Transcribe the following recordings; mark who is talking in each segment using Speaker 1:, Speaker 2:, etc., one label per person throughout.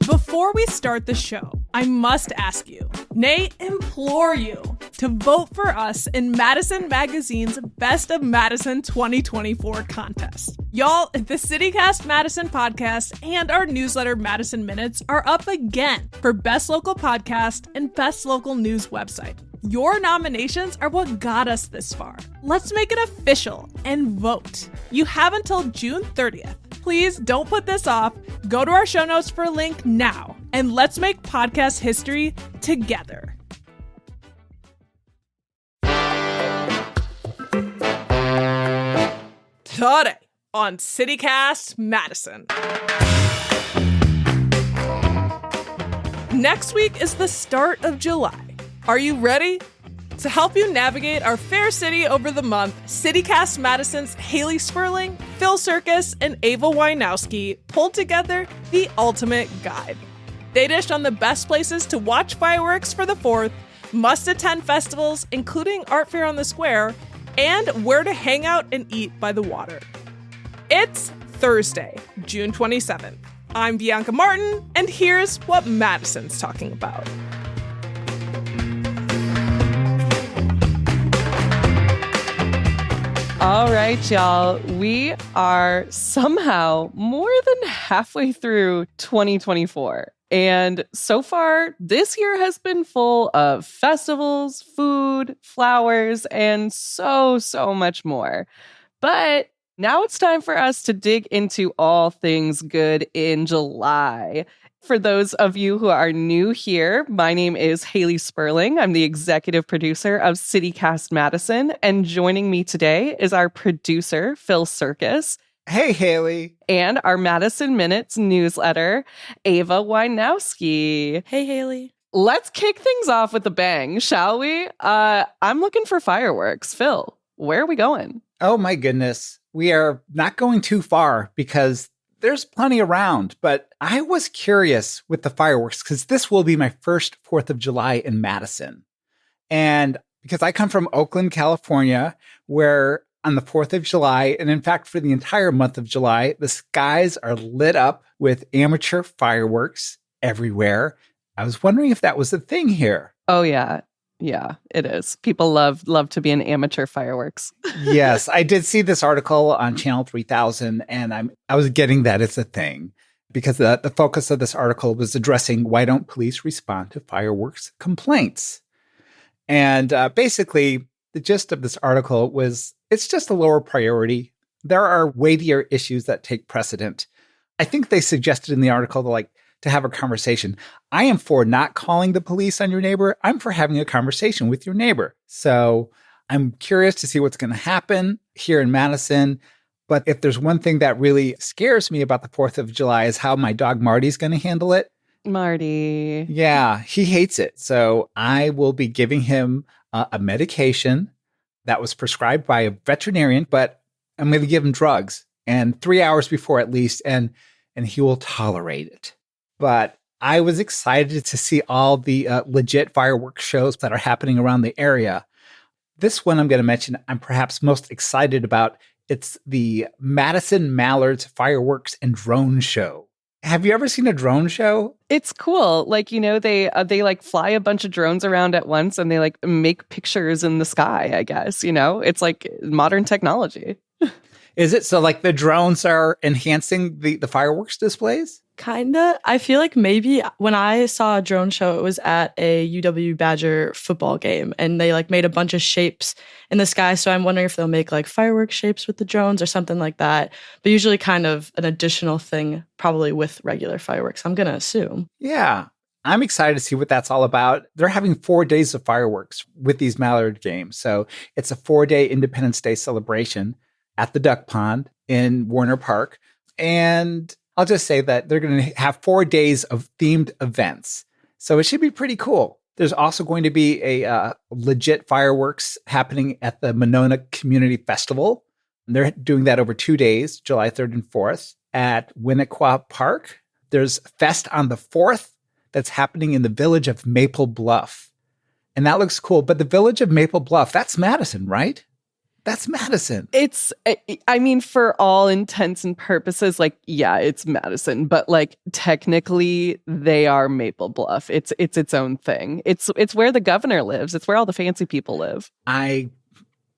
Speaker 1: Before we start the show, I must ask you, nay, implore you, to vote for us in Madison Magazine's Best of Madison 2024 contest. Y'all, the CityCast Madison podcast and our newsletter Madison Minutes are up again for Best Local Podcast and Best Local News Website. Your nominations are what got us this far. Let's make it official and vote. You have until June 30th. Please don't put this off. Go to our show notes for a link now, and let's make podcast history together. Today on CityCast Madison. Next week is the start of July. Are you ready? To help you navigate our fair city over the month, CityCast Madison's Hayley Sperling, Phil Surkis, and Ava Wojnowski pulled together the ultimate guide. They dished on the best places to watch fireworks for the 4th, must-attend festivals, including Art Fair on the Square, and where to hang out and eat by the water. It's Thursday, June 27th. I'm Bianca Martin, and here's what Madison's talking about.
Speaker 2: All right, y'all. We are somehow more than halfway through 2024. And so far, this year has been full of festivals, food, flowers, and so much more. But now it's time for us to dig into all things good in July. For those of you who are new here, my name is Hayley Sperling. I'm the executive producer of CityCast Madison, and joining me today is our producer, Phil Surkis.
Speaker 3: Hey, Hayley.
Speaker 2: And our Madison Minutes newsletter, Ava Wojnowski.
Speaker 4: Hey, Hayley.
Speaker 2: Let's kick things off with a bang, shall we? I'm looking for fireworks. Phil, where are we going?
Speaker 3: Oh, my goodness. We are not going too far because there's plenty around, but I was curious with the fireworks because this will be my first 4th of July in Madison. And because I come from Oakland, California, where on the 4th of July, and in fact, for the entire month of July, the skies are lit up with amateur fireworks everywhere. I was wondering if that was a thing here.
Speaker 2: Oh, yeah. Yeah, it is. People love to be in amateur fireworks.
Speaker 3: Yes, I did see this article on Channel 3000, and I was getting that it's a thing because the focus of this article was addressing why don't police respond to fireworks complaints. And basically, the gist of this article was it's just a lower priority. There are weightier issues that take precedent. I think they suggested in the article to have a conversation. I am for not calling the police on your neighbor. I'm for having a conversation with your neighbor. So I'm curious to see what's going to happen here in Madison. But if there's one thing that really scares me about the 4th of July is how my dog Marty's going to handle it.
Speaker 2: Marty.
Speaker 3: Yeah, he hates it. So I will be giving him a medication that was prescribed by a veterinarian, but I'm going to give him drugs and 3 hours before at least, and he will tolerate it. But I was excited to see all the legit fireworks shows that are happening around the area. This one I'm going to mention I'm perhaps most excited about. It's the Madison Mallards Fireworks and Drone Show. Have you ever seen a drone show?
Speaker 2: It's cool. They fly a bunch of drones around at once and they make pictures in the sky, I guess. It's like modern technology.
Speaker 3: Is it? So the drones are enhancing the fireworks displays?
Speaker 4: Kinda. I feel like maybe when I saw a drone show, it was at a UW Badger football game, and they made a bunch of shapes in the sky. So I'm wondering if they'll make fireworks shapes with the drones or something like that. But usually kind of an additional thing, probably with regular fireworks, I'm going to assume.
Speaker 3: Yeah. I'm excited to see what that's all about. They're having 4 days of fireworks with these Mallard games. So it's a 4-day Independence Day celebration at the Duck Pond in Warner Park. And I'll just say that they're going to have 4 days of themed events. So it should be pretty cool. There's also going to be a legit fireworks happening at the Monona Community Festival. And they're doing that over 2 days, July 3rd and 4th at Winnequa Park. There's Fest on the 4th that's happening in the village of Maple Bluff. And that looks cool. But the village of Maple Bluff, that's Madison, right? That's Madison.
Speaker 2: I mean, for all intents and purposes, like, yeah, it's Madison, but like technically they are Maple Bluff. It's its own thing. It's where the governor lives. It's where all the fancy people live.
Speaker 3: I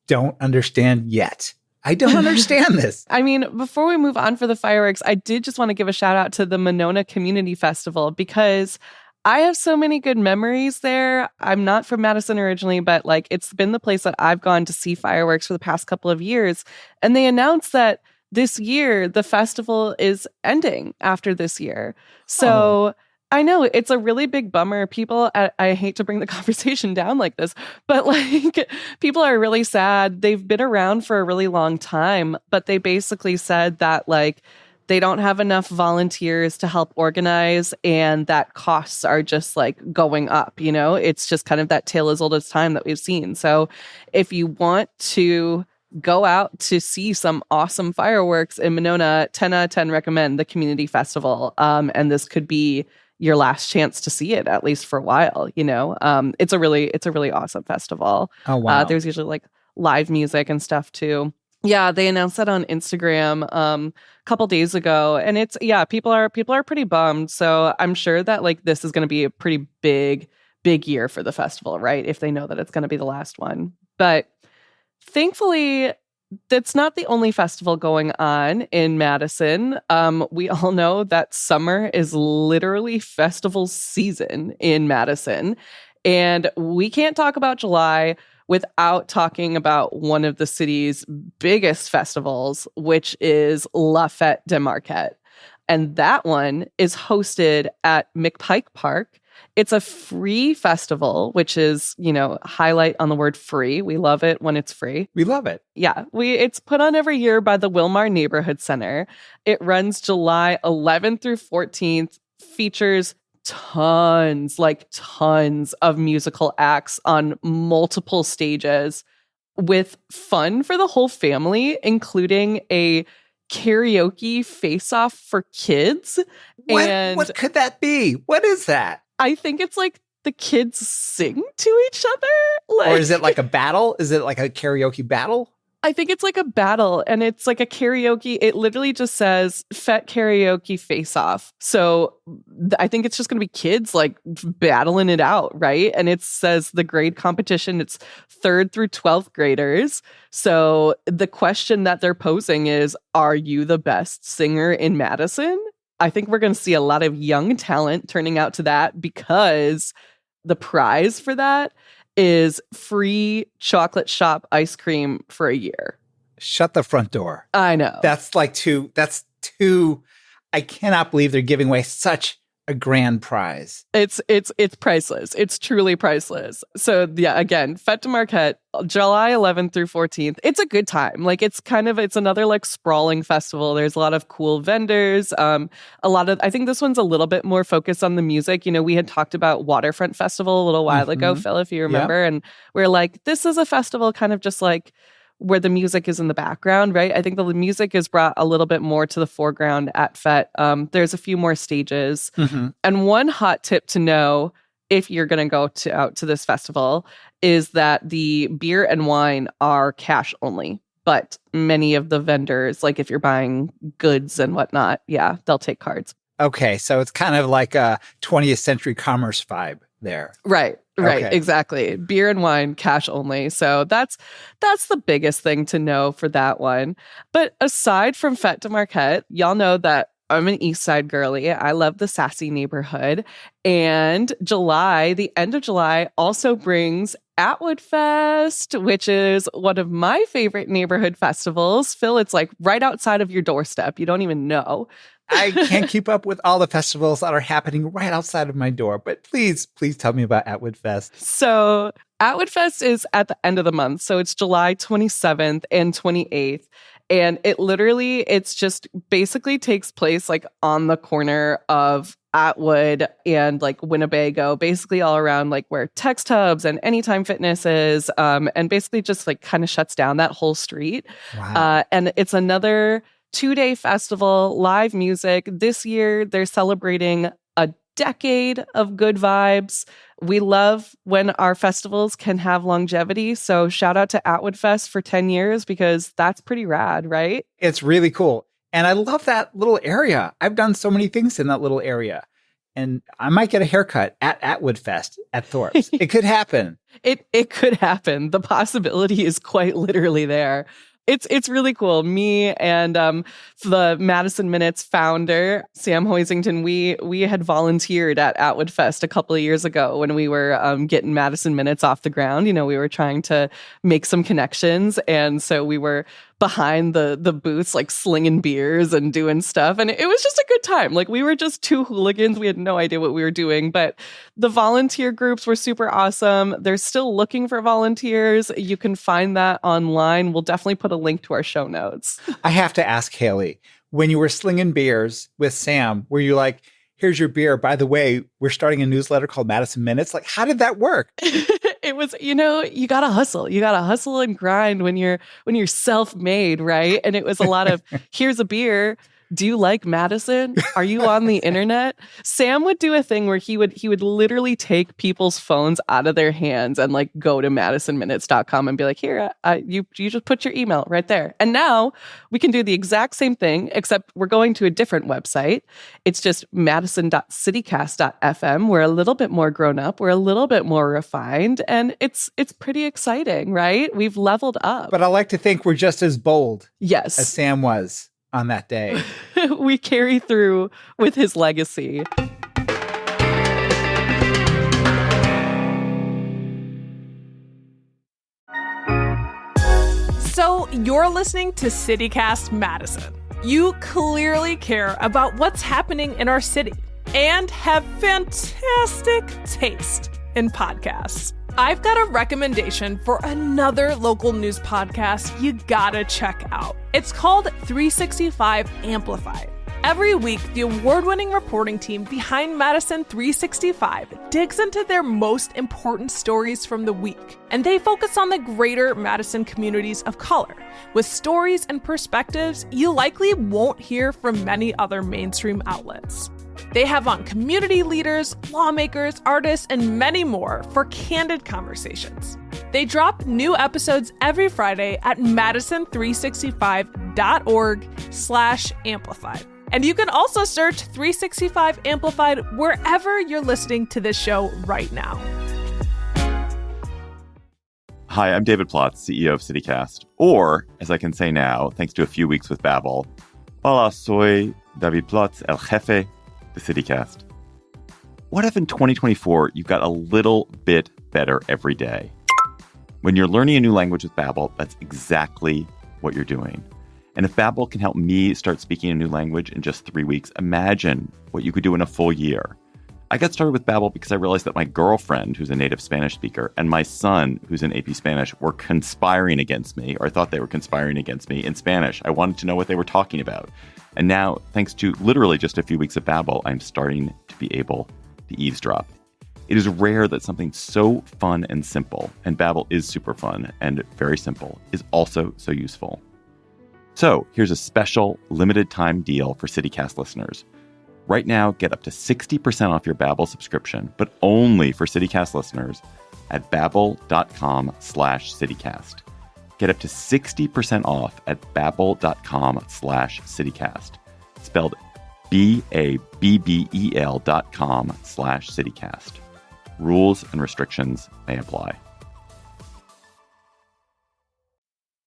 Speaker 3: don't understand yet. I don't understand this.
Speaker 2: I mean, before we move on for the fireworks, I did just want to give a shout out to the Monona Community Festival because I have so many good memories there. I'm not from Madison originally, but like it's been the place that I've gone to see fireworks for the past couple of years. And they announced that this year the festival is ending after this year. So I know it's a really big bummer. People, I hate to bring the conversation down like this, but like people are really sad. They've been around for a really long time, but they basically said that like they don't have enough volunteers to help organize and that costs are just like going up, you know? It's just kind of that tale as old as time that we've seen. So if you want to go out to see some awesome fireworks in Monona, 10 out of 10 recommend the community festival. And this could be your last chance to see it, at least for a while, you know? It's a really awesome festival.
Speaker 3: Oh, wow.
Speaker 2: There's usually like live music and stuff too. Yeah, they announced that on Instagram a couple days ago, and it's people are pretty bummed. So I'm sure that like this is going to be a pretty big year for the festival, right? If they know that it's going to be the last one. But thankfully, that's not the only festival going on in Madison. We all know that summer is literally festival season in Madison, and we can't talk about July without talking about one of the city's biggest festivals, which is La Fête de Marquette. And that one is hosted at McPike Park. It's a free festival, which is, you know, highlight on the word free. We love it when it's free.
Speaker 3: We love it.
Speaker 2: Yeah, it's put on every year by the Wilmar Neighborhood Center. It runs July 11th through 14th, features tons of musical acts on multiple stages with fun for the whole family, including a karaoke face-off for kids.
Speaker 3: What could that be? What is that?
Speaker 2: I think it's like the kids sing to each other.
Speaker 3: Or is it like a battle? Is it like a karaoke battle?
Speaker 2: I think it's like a battle, and it's like a karaoke. It literally just says Fête Karaoke Face Off. So I think it's just going to be kids like battling it out, right? And it says the grade competition, it's 3rd through 12th graders. So the question that they're posing is, are you the best singer in Madison? I think we're going to see a lot of young talent turning out to that because the prize for that is free chocolate shop ice cream for a year.
Speaker 3: Shut the front door.
Speaker 2: I know.
Speaker 3: That's too, I cannot believe they're giving away such a grand prize.
Speaker 2: It's priceless. It's truly priceless. So yeah, again, Fête de Marquette, July 11th through 14th. It's a good time. Like it's another like sprawling festival. There's a lot of cool vendors. I think this one's a little bit more focused on the music. You know, we had talked about Waterfront Festival a little while ago, Phil, if you remember. Yeah. And we're like, this is a festival kind of just like where the music is in the background, right? I think the music is brought a little bit more to the foreground at Fête. There's a few more stages. Mm-hmm. And one hot tip to know if you're going to go out to this festival is that the beer and wine are cash only. But many of the vendors, like if you're buying goods and whatnot, yeah, they'll take cards.
Speaker 3: Okay, so it's kind of like a 20th century commerce vibe there.
Speaker 2: Right, okay. Exactly. Beer and wine, cash only. So that's the biggest thing to know for that one. But aside from Fête de Marquette, y'all know that I'm an East Side girly. I love the sassy neighborhood. And the end of July also brings Atwood Fest, which is one of my favorite neighborhood festivals. Phil, it's like right outside of your doorstep. You don't even know.
Speaker 3: I can't keep up with all the festivals that are happening right outside of my door, but please tell me about Atwood Fest.
Speaker 2: So Atwood Fest is at the end of the month. So it's July 27th and 28th. And it's just basically takes place like on the corner of Atwood and like Winnebago, basically all around like where Text Hubs and Anytime Fitness is, and basically just like kind of shuts down that whole street. Wow. And it's another 2-day festival, live music. This year, they're celebrating a decade of good vibes. We love when our festivals can have longevity. So shout out to Atwood Fest for 10 years because that's pretty rad, right?
Speaker 3: It's really cool. And I love that little area. I've done so many things in that little area. And I might get a haircut at Atwood Fest at Thorpe's. It could happen.
Speaker 2: It could happen. The possibility is quite literally there. It's really cool. Me and the Madison Minutes founder, Sam Hoisington, we had volunteered at Atwood Fest a couple of years ago when we were getting Madison Minutes off the ground. You know, we were trying to make some connections. And so we were behind the booths, like slinging beers and doing stuff. And it was just a good time. Like, we were just two hooligans. We had no idea what we were doing, but the volunteer groups were super awesome. They're still looking for volunteers. You can find that online. We'll definitely put a link to our show notes.
Speaker 3: I have to ask Hayley, when you were slinging beers with Sam, were you like, here's your beer. By the way, we're starting a newsletter called Madison Minutes. Like, how did that work?
Speaker 2: It was, you got to hustle. You got to hustle and grind when you're self-made, right? And it was a lot of, here's a beer. Do you like Madison? Are you on the internet? Sam would do a thing where he would literally take people's phones out of their hands and like go to madisonminutes.com and be like, here, you just put your email right there. And now we can do the exact same thing, except we're going to a different website. It's just madison.citycast.fm. We're a little bit more grown up. We're a little bit more refined. And it's pretty exciting, right? We've leveled up.
Speaker 3: But I like to think we're just as bold
Speaker 2: yes,
Speaker 3: as Sam was on that day.
Speaker 2: We carry through with his legacy.
Speaker 1: So you're listening to CityCast Madison. You clearly care about what's happening in our city and have fantastic taste in podcasts. I've got a recommendation for another local news podcast you gotta check out. It's called 365 Amplified. Every week, the award-winning reporting team behind Madison 365 digs into their most important stories from the week, and they focus on the greater Madison communities of color, with stories and perspectives you likely won't hear from many other mainstream outlets. They have on community leaders, lawmakers, artists, and many more for candid conversations. They drop new episodes every Friday at madison365.org/amplified. And you can also search 365 Amplified wherever you're listening to this show right now.
Speaker 5: Hi, I'm David Plotz, CEO of CityCast. Or, as I can say now, thanks to a few weeks with Babbel, hola, soy David Plotz, el jefe de CityCast. What if in 2024 you've got a little bit better every day? When you're learning a new language with Babbel, that's exactly what you're doing. And if Babbel can help me start speaking a new language in just 3 weeks, imagine what you could do in a full year. I got started with Babbel because I realized that my girlfriend, who's a native Spanish speaker, and my son, who's in AP Spanish, were conspiring against me, or I thought they were conspiring against me in Spanish. I wanted to know what they were talking about. And now, thanks to literally just a few weeks of Babbel, I'm starting to be able to eavesdrop. It is rare that something so fun and simple, and Babbel is super fun and very simple, is also so useful. So here's a special limited time deal for CityCast listeners. Right now, get up to 60% off your Babbel subscription, but only for CityCast listeners at babbel.com/CityCast. Get up to 60% off at babbel.com/CityCast. Spelled BABBEL.com/CityCast. Rules and restrictions may apply.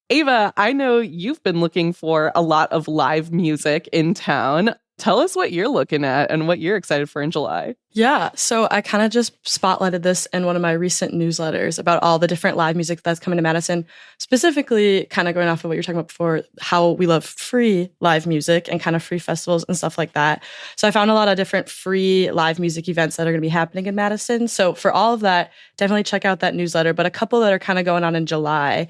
Speaker 2: Ava, I know you've been looking for a lot of live music in town. Tell us what you're looking at and what you're excited for in July.
Speaker 4: Yeah, so I kind of just spotlighted this in one of my recent newsletters about all the different live music that's coming to Madison, specifically kind of going off of what you were talking about before, how we love free live music and kind of free festivals and stuff like that. So I found a lot of different free live music events that are going to be happening in Madison. So for all of that, definitely check out that newsletter, but a couple that are kind of going on in July.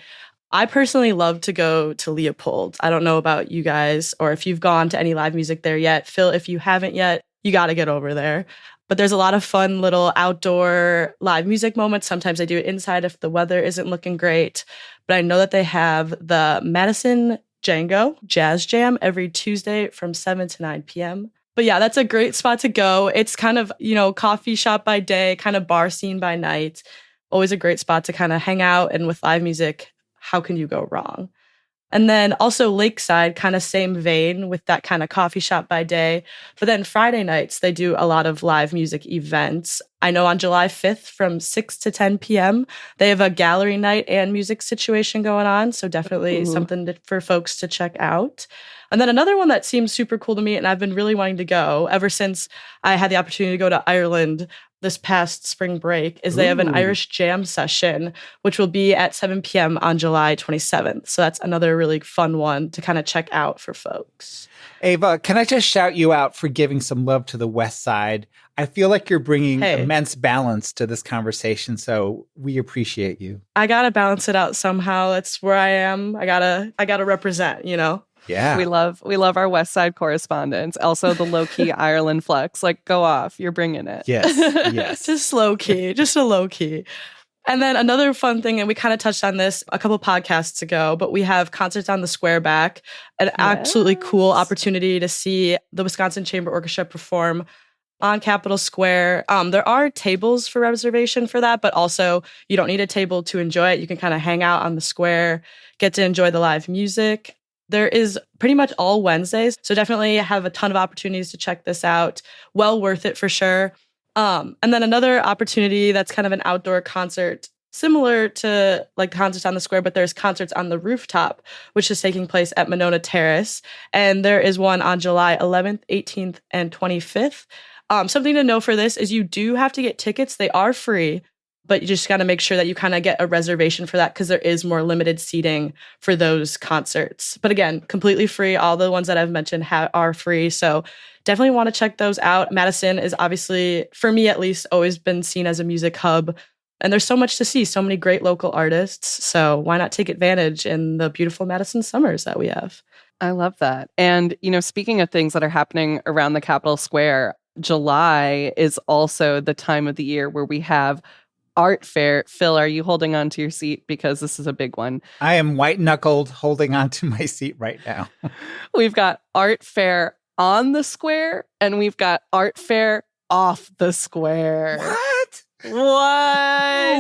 Speaker 4: I personally love to go to Leopold. I don't know about you guys or if you've gone to any live music there yet. Phil, if you haven't yet, you got to get over there. But there's a lot of fun little outdoor live music moments. Sometimes they do it inside if the weather isn't looking great. But I know that they have the Madison Django Jazz Jam every Tuesday from 7 to 9 p.m. But yeah, that's a great spot to go. It's kind of, coffee shop by day, kind of bar scene by night. Always a great spot to kind of hang out. And with live music, how can you go wrong? And then also Lakeside, kind of same vein with that kind of coffee shop by day. But then Friday nights, they do a lot of live music events. I know on July 5th from 6 to 10 p.m., they have a gallery night and music situation going on. So definitely something for folks to check out. And then another one that seems super cool to me, and I've been really wanting to go ever since I had the opportunity to go to Ireland this past spring break, is they have an Irish jam session, which will be at 7 p.m. on July 27th. So that's another really fun one to kind of check out for folks.
Speaker 3: Ava, can I just shout you out for giving some love to the West Side? I feel like you're bringing immense balance to this conversation, so we appreciate you.
Speaker 4: I got to balance it out somehow. That's where I am. I gotta represent,
Speaker 3: Yeah.
Speaker 2: We love our West Side correspondents. Also the low-key Ireland flex. Like, go off. You're bringing it.
Speaker 3: Yes.
Speaker 4: Just low-key. Just a low-key. And then another fun thing, and we kind of touched on this a couple podcasts ago, but we have Concerts on the Square back. An absolutely cool opportunity to see the Wisconsin Chamber Orchestra perform on Capitol Square. There are tables for reservation for that, but also you don't need a table to enjoy it. You can kind of hang out on the square, get to enjoy the live music. There is pretty much all Wednesdays, so definitely have a ton of opportunities to check this out. Well worth it for sure. And then another opportunity that's kind of an outdoor concert, similar to like Concerts on the Square, but there's Concerts on the Rooftop, which is taking place at Monona Terrace. And there is one on July 11th, 18th, and 25th. Something to know for this is you do have to get tickets. They are free, but you just got to make sure that you kind of get a reservation for that because there is more limited seating for those concerts. But again, completely free. All the ones that I've mentioned are free. So definitely want to check those out. Madison is obviously, for me at least, always been seen as a music hub. And there's so much to see, so many great local artists. So why not take advantage in the beautiful Madison summers that we have?
Speaker 2: I love that. And, speaking of things that are happening around the Capitol Square, July is also the time of the year where we have art fair. Phil, are you holding on to your seat? Because this is a big one.
Speaker 3: I am white-knuckled holding on to my seat right now.
Speaker 2: We've got art fair on the square, and we've got art fair off the square. What?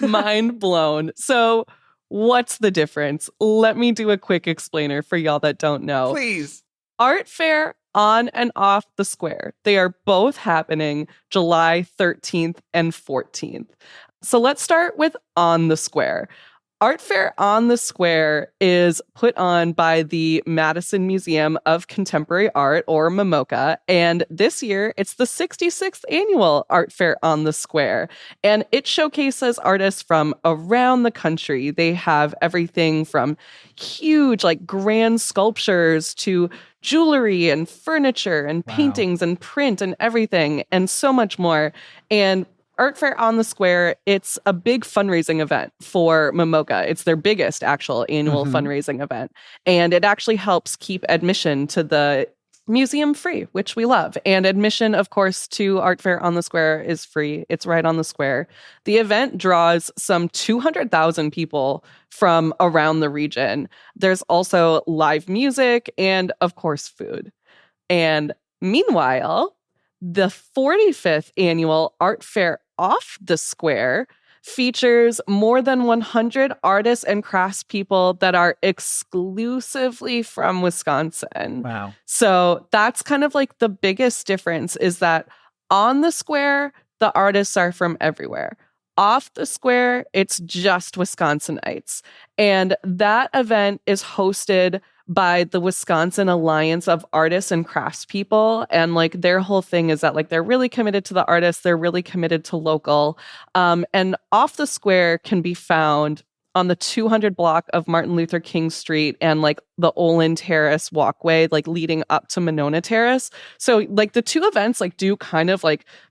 Speaker 2: Mind blown. So what's the difference? Let me do a quick explainer for y'all that don't know.
Speaker 3: Please.
Speaker 2: Art fair on and off the square. They are both happening July 13th and 14th. So let's start with on the square. Art Fair on the Square is put on by the Madison Museum of Contemporary Art, or MMOCA, and this year it's the 66th annual Art Fair on the Square, and it showcases artists from around the country. They have everything from huge, grand sculptures to jewelry and furniture and paintings and print and everything, and so much more. And Art Fair on the Square, it's a big fundraising event for MMOCA. It's their biggest actual annual fundraising event. And it actually helps keep admission to the museum free, which we love. And admission, of course, to Art Fair on the Square is free. It's right on the square. The event draws some 200,000 people from around the region. There's also live music and, of course, food. And meanwhile, the 45th annual Art Fair off the Square features more than 100 artists and craftspeople that are exclusively from Wisconsin.
Speaker 3: Wow.
Speaker 2: So that's kind of the biggest difference is that on the square, the artists are from everywhere. Off the square, it's just Wisconsinites. And that event is hosted by the Wisconsin Alliance of Artists and Craftspeople. And their whole thing is that they're really committed to the artists. They're really committed to local. And Off the Square can be found on the 200 block of Martin Luther King Street and the Olin Terrace walkway, leading up to Monona Terrace. So the two events do kind of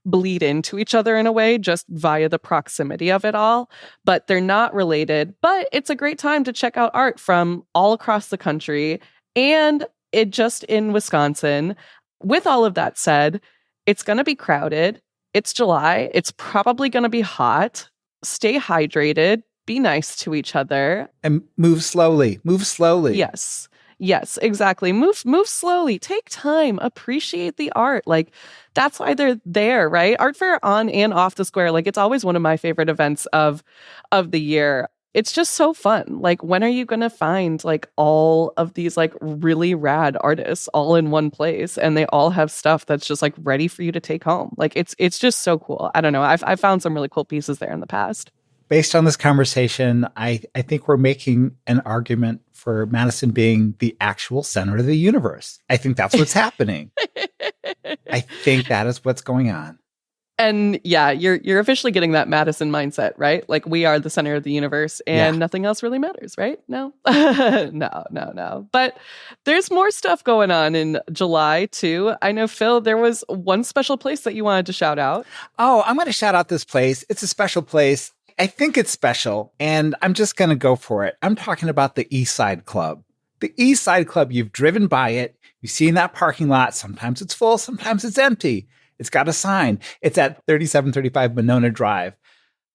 Speaker 2: bleed into each other in a way, just via the proximity of it all, but they're not related. But it's a great time to check out art from all across the country and it just in Wisconsin. With all of that said, it's going to be crowded. It's July. It's probably going to be hot. Stay hydrated. Be nice to each other.
Speaker 3: And move slowly. Move slowly.
Speaker 2: Yes. Yes, exactly. Move slowly. Take time. Appreciate the art. Like, that's why they're there, right? Art fair on and off the square. Like, it's always one of my favorite events of the year. It's just so fun. Like, when are you going to find like all of these like really rad artists all in one place, and they all have stuff that's just like ready for you to take home? Like, it's just so cool. I don't know. I've found some really cool pieces there in the past.
Speaker 3: Based on this conversation, I think we're making an argument for Madison being the actual center of the universe. I think that's what's happening. I think that is what's going on.
Speaker 2: And yeah, you're officially getting that Madison mindset, right? Like, we are the center of the universe and nothing else really matters, right? No, no. But there's more stuff going on in July too. I know, Phil, there was one special place that you wanted to shout out.
Speaker 3: Oh, I'm going to shout out this place. It's a special place. I think it's special, and I'm just going to go for it. I'm talking about the East Side Club. The East Side Club, you've driven by it. You've seen that parking lot. Sometimes it's full, sometimes it's empty. It's got a sign. It's at 3735 Monona Drive.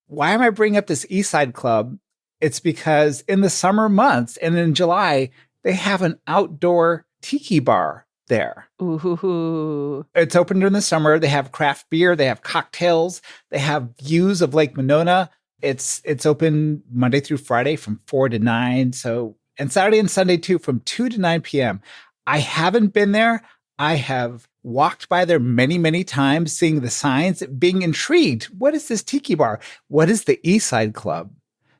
Speaker 3: Why am I bringing up this East Side Club? It's because in the summer months and in July, they have an outdoor tiki bar there.
Speaker 2: Ooh.
Speaker 3: It's open during the summer. They have craft beer. They have cocktails. They have views of Lake Monona. It's open Monday through Friday from 4 to 9. And Saturday and Sunday too, from 2 to 9 p.m. I haven't been there. I have walked by there many, many times, seeing the signs, being intrigued. What is this tiki bar? What is the East Side Club?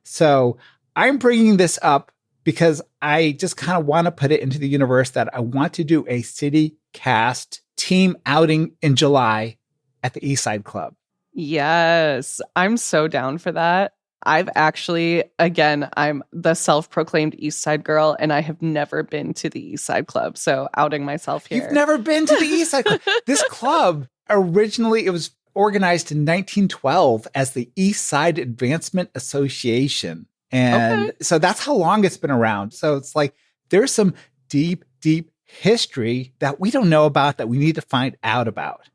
Speaker 3: So I'm bringing this up because I just kind of want to put it into the universe that I want to do a city cast team outing in July at the East Side Club.
Speaker 2: Yes, I'm so down for that. I've actually, again, I'm the self-proclaimed East Side girl, and I have never been to the East Side Club. So outing myself here.
Speaker 3: You've never been to the East Side Club. This club, originally, it was organized in 1912 as the East Side Advancement Association. And so that's how long it's been around. So it's like, there's some deep, deep history that we don't know about that we need to find out about.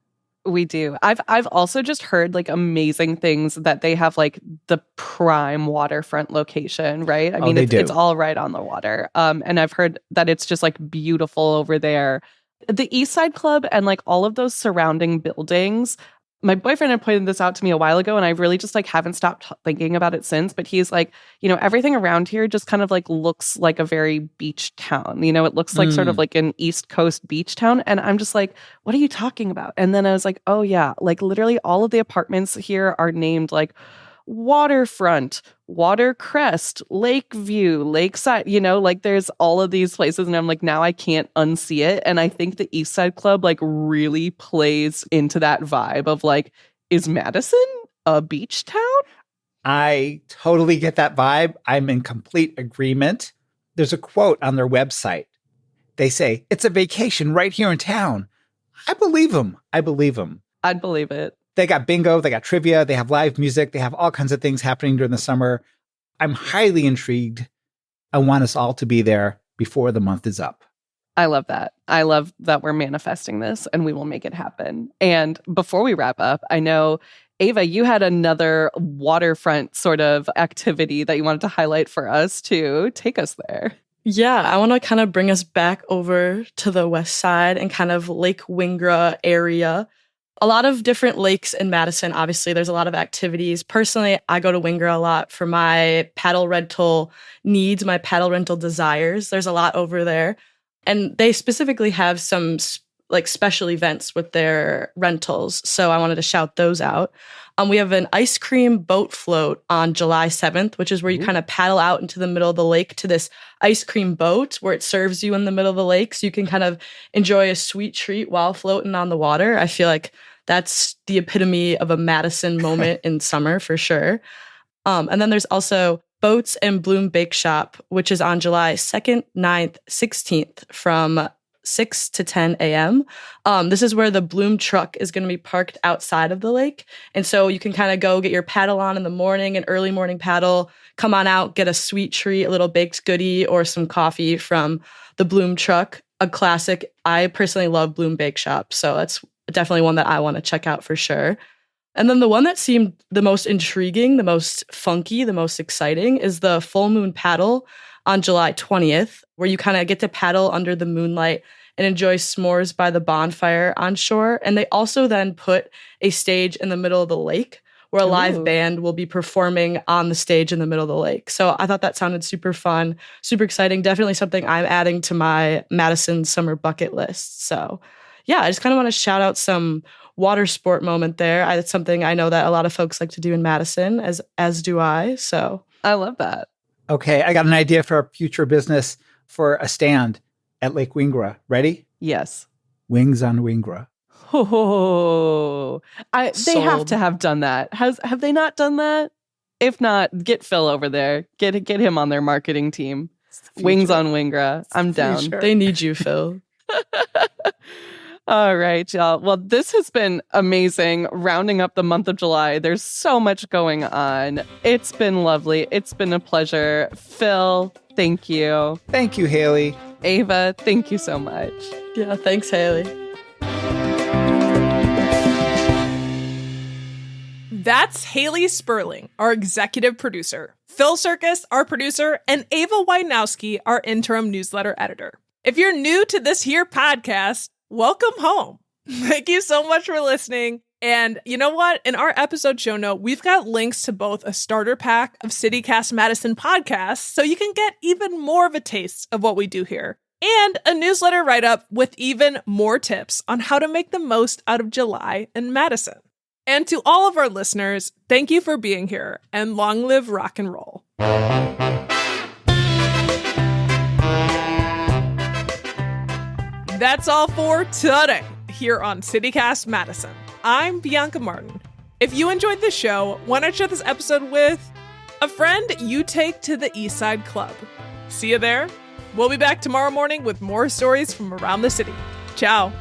Speaker 2: We do. I've also just heard like amazing things that they have like the prime waterfront location, right? I mean, it's all right on the water. And I've heard that it's just like beautiful over there. The East Side Club and like all of those surrounding buildings. My boyfriend had pointed this out to me a while ago, and I really just like haven't stopped thinking about it since. But he's like, everything around here just kind of like looks like a very beach town. It looks like sort of like an East Coast beach town. And I'm just like, what are you talking about? And then I was like, oh yeah, like literally all of the apartments here are named like Waterfront, Watercrest, Lakeview, Lakeside, like there's all of these places, and I'm like, now I can't unsee it. And I think the East Side Club like really plays into that vibe of like, is Madison a beach town?
Speaker 3: I totally get that vibe. I'm in complete agreement. There's a quote on their website. They say, it's a vacation right here in town. I believe them.
Speaker 2: I'd believe it.
Speaker 3: They got bingo, they got trivia, they have live music, they have all kinds of things happening during the summer. I'm highly intrigued. I want us all to be there before the month is up.
Speaker 2: I love that. I love that we're manifesting this, and we will make it happen. And before we wrap up, I know, Ava, you had another waterfront sort of activity that you wanted to highlight for us to take us there.
Speaker 4: Yeah, I want to kind of bring us back over to the west side and kind of Lake Wingra area. A lot of different lakes in Madison. Obviously, there's a lot of activities. Personally, I go to Wingra a lot for my paddle rental needs, my paddle rental desires. There's a lot over there. And they specifically have some like special events with their rentals. So I wanted to shout those out. We have an ice cream boat float on July 7th, which is where you kind of paddle out into the middle of the lake to this ice cream boat where it serves you in the middle of the lake. So you can kind of enjoy a sweet treat while floating on the water. I feel like that's the epitome of a Madison moment in summer for sure. And then there's also Boats and Bloom Bake Shop, which is on July 2nd, 9th, 16th from 6 to 10 a.m. This is where the Bloom truck is going to be parked outside of the lake. And so you can kind of go get your paddle on in the morning, an early morning paddle, come on out, get a sweet treat, a little baked goodie, or some coffee from the Bloom truck, a classic. I personally love Bloom Bake Shop, so that's definitely one that I want to check out for sure. And then the one that seemed the most intriguing, the most funky, the most exciting is the Full Moon Paddle on July 20th, where you kind of get to paddle under the moonlight and enjoy s'mores by the bonfire on shore. And they also then put a stage in the middle of the lake where a live band will be performing on the stage in the middle of the lake. So I thought that sounded super fun, super exciting. Definitely something I'm adding to my Madison summer bucket list. So yeah, I just kind of want to shout out some water sport moment there. It's something I know that a lot of folks like to do in Madison, as do I. So
Speaker 2: I love that.
Speaker 3: Okay, I got an idea for a future business for a stand at Lake Wingra. Ready?
Speaker 2: Yes.
Speaker 3: Wings on Wingra.
Speaker 2: Oh, they have to have done that. Have they not done that? If not, get Phil over there. Get him on their marketing team. Wings on Wingra. I'm down.
Speaker 4: They need you, Phil.
Speaker 2: All right, y'all. Well, this has been amazing. Rounding up the month of July. There's so much going on. It's been lovely. It's been a pleasure. Phil, thank you.
Speaker 3: Thank you, Hayley.
Speaker 2: Ava, thank you so much.
Speaker 4: Yeah, thanks, Hayley.
Speaker 1: That's Hayley Sperling, our executive producer, Phil Surkis, our producer, and Ava Wojnowski, our interim newsletter editor. If you're new to this here podcast, welcome home. Thank you so much for listening. And you know what? In our episode show note, we've got links to both a starter pack of CityCast Madison podcasts, so you can get even more of a taste of what we do here, and a newsletter write-up with even more tips on how to make the most out of July in Madison. And to all of our listeners, thank you for being here, and long live rock and roll. That's all for today here on CityCast Madison. I'm Bianca Martin. If you enjoyed the show, why not share this episode with a friend you take to the East Side Club? See you there. We'll be back tomorrow morning with more stories from around the city. Ciao.